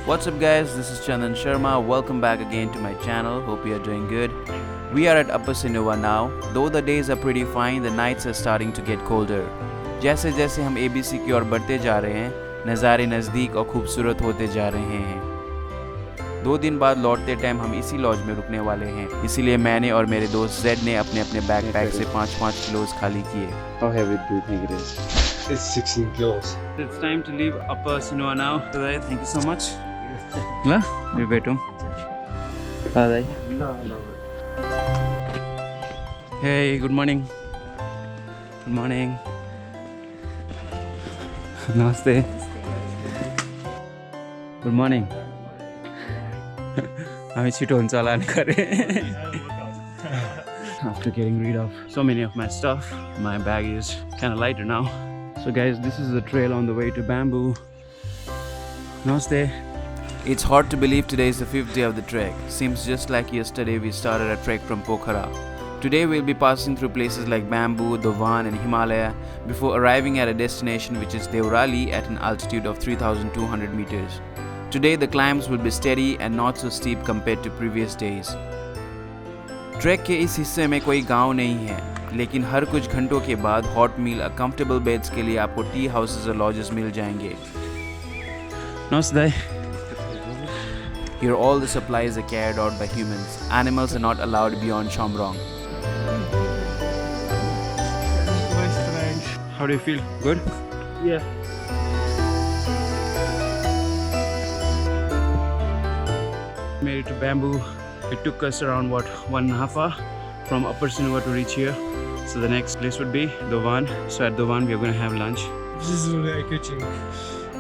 What's up guys, this is Chandan Sharma. Welcome back again to my channel. Hope you are doing good. We are at Upper Sinuwa now. Though the days are pretty fine, the nights are starting to get colder. जैसे जैसे हम ABC की ओर बढ़ते जा रहे हैं, नज़ारे नज़दीक और खूबसूरत होते जा रहे हैं। 2 दिन बाद लौटते टाइम हम इसी लॉज में रुकने वाले हैं, इसीलिए मैंने और मेरे दोस्त जेड ने अपने अपने बैकपैक से 5-5 किलोज खाली किए। How heavy do you think it is? It's 16 kilos. It's time to leave Upper Sinuwa now. Thank you so much. La, we बैठो। Bye. Hey, good morning. Good morning. Namaste. Good morning. हामी छिटो हुन्छ होला नि गरे। After getting rid of so many of my stuff, my bag is kind of lighter now. So guys, this is the trail on the way to Bamboo. Namaste. It's hard to believe today is the 5th day of the trek. Seems just like yesterday we started a trek from Pokhara. Today we'll be passing through places like Bamboo, Dovan and Himalaya before arriving at a destination which is Deurali at an altitude of 3,200 meters. Today the climbs will be steady and not so steep compared to previous days. Track के इस हिस्से में कोई गांव नहीं है, लेकिन हर कुछ घंटों के बाद हॉट मील और कंफर्टेबल बेड्स के लिए आपको टी हाउसेस और लॉजेस मिल जाएंगे। नमस्ते। Here all the supplies are carried out by humans. Animals are not allowed beyond Shamrong. How do you feel? Good? Yeah. Made it to Bamboo. It took us around 1.5 hours from Upper Sinuwa to reach here. So the next place would be Dovan. So at Dovan we are going to have lunch. This is really kitchen.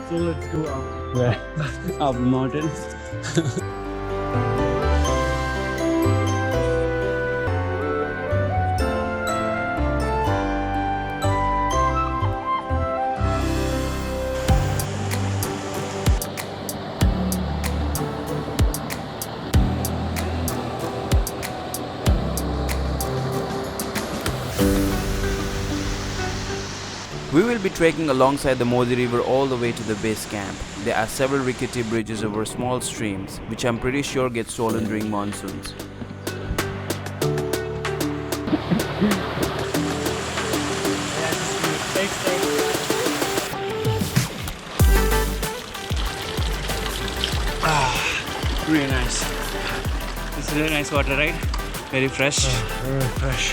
So let's go up. Yeah. Up the mountain. We will be trekking alongside the Modi River all the way to the base camp. There are several rickety bridges over small streams, which I'm pretty sure get stolen during monsoons. Really nice. It's really nice water, right? Very fresh. Very fresh.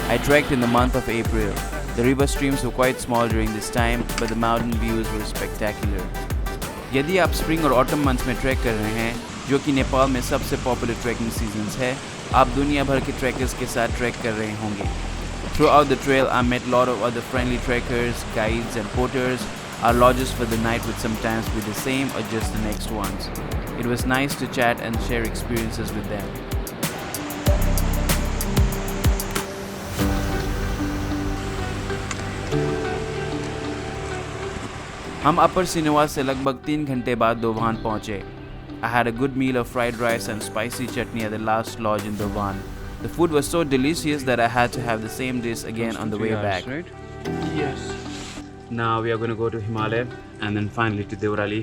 I trekked in the month of April. The river streams were quite small during this time, but the mountain views were spectacular. यदि आप spring और autumn months में track कर रहे हैं, जो कि नेपाल में सबसे पॉपुलर ट्रैकिंग सीजन्स है, आप दुनिया भर के ट्रैकर्स के साथ ट्रैक कर रहे होंगे. Throughout the trail, I met a lot of other friendly trekkers, guides and porters. Our lodges for the night would sometimes be the same or just the next ones. It was nice to chat and share experiences with them. हम अपर सिनुवा से लगभग 3 घंटे बाद दोवान पहुंचे. I had a good meal of fried rice and spicy chutney at the last lodge in Dovan. The food was so delicious that I had to have the same dish again on the way back. Right? Yes. Now we are going to go to Himalaya and then finally to Deurali.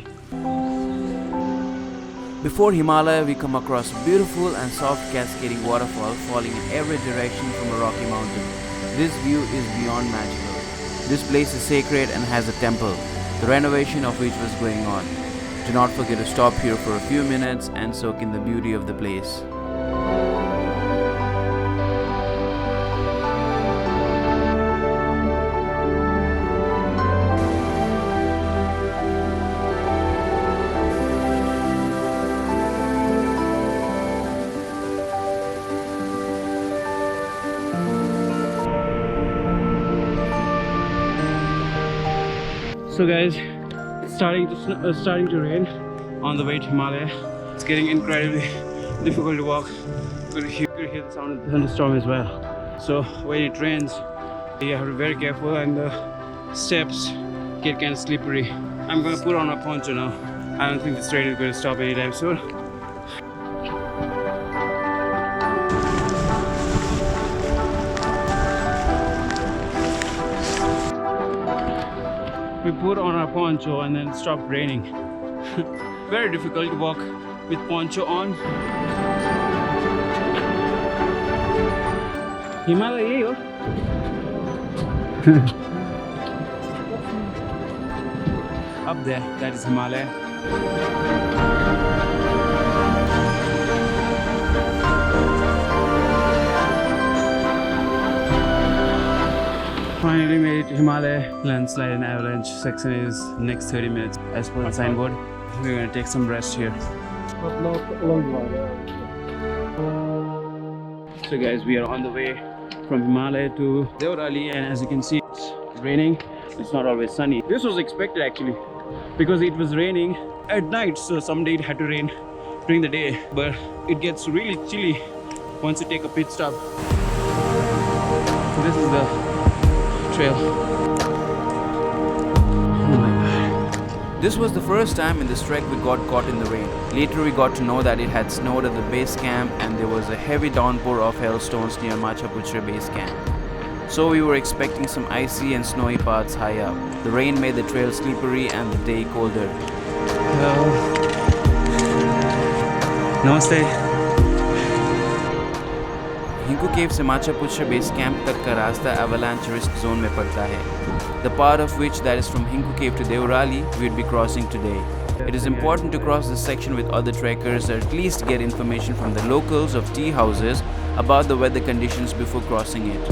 Before Himalaya, we come across a beautiful and soft cascading waterfall falling in every direction from a rocky mountain. This view is beyond magical. This place is sacred and has a temple, the renovation of which was going on. Do not forget to stop here for a few minutes and soak in the beauty of the place. So guys, it's starting to rain on the way to Himalaya. It's getting incredibly difficult to walk. You could hear the sound of the thunderstorm as well. So when it rains, you have to be very careful and the steps get kind of slippery. I'm going to put on a poncho now. I don't think this rain is going to stop anytime soon. We put on our poncho and then it stopped raining. Very difficult to walk with poncho on. Himalaya. Up there, that is Himalaya. Finally made it to Himalaya. Landslide and avalanche section is next 30 minutes as per the signboard. We're gonna take some rest here. But not a long one. So guys, we are on the way from Himalaya to Deurali, and as you can see, it's raining. It's not always sunny. This was expected actually, because it was raining at night, so someday it had to rain during the day. But it gets really chilly once you take a pit stop. So this is the trail. Oh my god. This was the first time in this trek we got caught in the rain. Later we got to know that it had snowed at the base camp and there was a heavy downpour of hailstones near Machapuchra base camp. So we were expecting some icy and snowy paths high up. The rain made the trail slippery and the day colder. Hello. Namaste. हिंकू केव से माचापुच्रा base camp तक का रास्ता avalanche risk zone में पड़ता है. The part of which that is from Hinku Cave to Deurali we'd be crossing today. It is important to cross this section with other trekkers or at least get information from the locals of tea houses about the weather conditions before crossing it.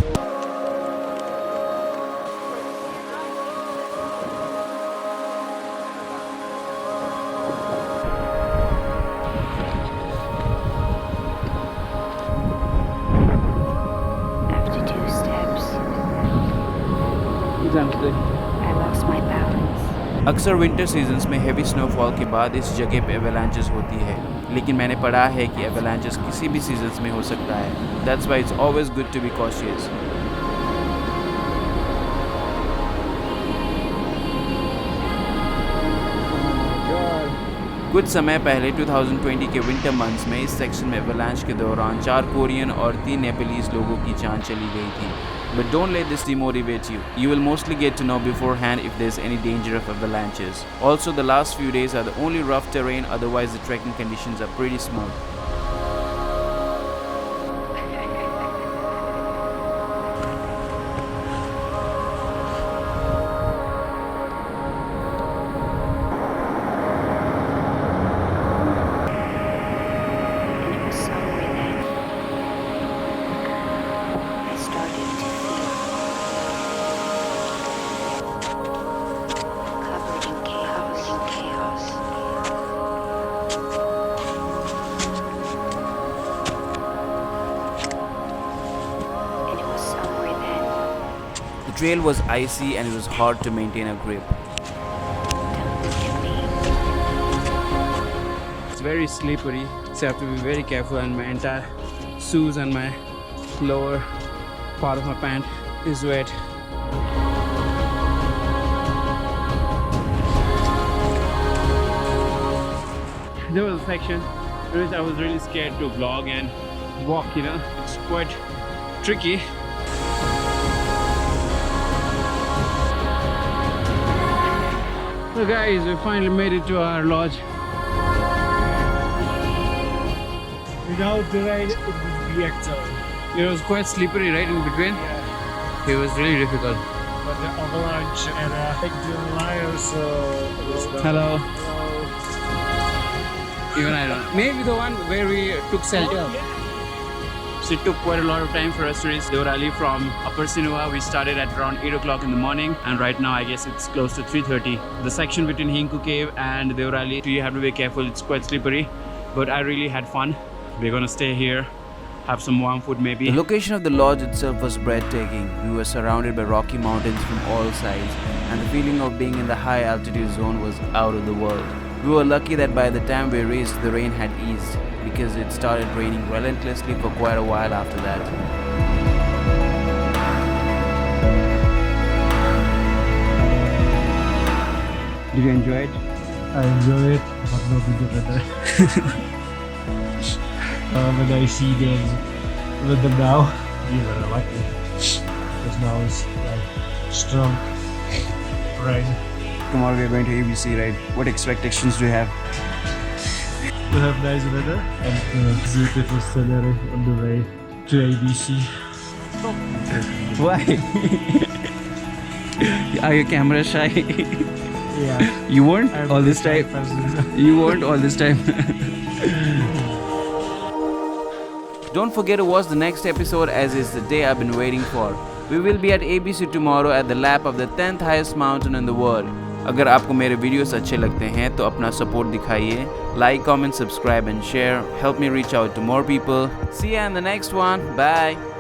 I lost my balance. अक्सर winter seasons में heavy snowfall के बाद इस जगह पे avalanches होती है, लेकिन मैंने पढ़ा है कि एवलांचेस किसी भी सीजन्स में हो सकता है. That's why it's always good to be cautious. कुछ समय पहले 2020 के विंटर मंथ्स में इस सेक्शन में एवलांच के दौरान 4 कोरियन और 3 नेपालीज लोगों की जान चली गई थी. But don't let this demotivate you. You will mostly get to know beforehand if there's any danger of avalanches. Also, the last few days are the only rough terrain, otherwise the trekking conditions are pretty smooth. The trail was icy and it was hard to maintain a grip. It's very slippery, so I have to be very careful, and my entire shoes and my lower part of my pant is wet. There was a section in which I was really scared to vlog and walk, it's quite tricky. So guys, we finally made it to our lodge. Without the rain, it would be excellent. It was quite slippery right in between. Yeah. It was really difficult. But the avalanche and big liar, so it was Hello. Hello. Even I don't know. Maybe the one where we took shelter. So it took quite a lot of time for us to reach Deurali from Upper Sinuwa. We started at around 8 o'clock in the morning, and right now I guess it's close to 3:30. The section between Hinku Cave and Deurali, you have to be careful, it's quite slippery, but I really had fun. We're gonna stay here, have some warm food maybe. The location of the lodge itself was breathtaking. We were surrounded by rocky mountains from all sides, and the feeling of being in the high altitude zone was out of the world. We were lucky that by the time we reached, the rain had eased, because it started raining relentlessly for quite a while after that. Did you enjoy it? I enjoy it, but not with the weather. When I see the weather now, we were lucky. Because now it's like strong rain. tomorrow we are going to ABC, right? What expectations do you have? We have nice weather and beautiful scenery on the way to ABC. Why? Are you camera shy? Yeah. You weren't all this time. You weren't all this time. Don't forget to watch the next episode, as is the day I've been waiting for. We will be at ABC tomorrow at the lap of the 10th highest mountain in the world. अगर आपको मेरे videos अच्छे लगते हैं तो अपना support दिखाइए. Like, comment, subscribe and share. Help me reach out to more people. See you in the next one. Bye.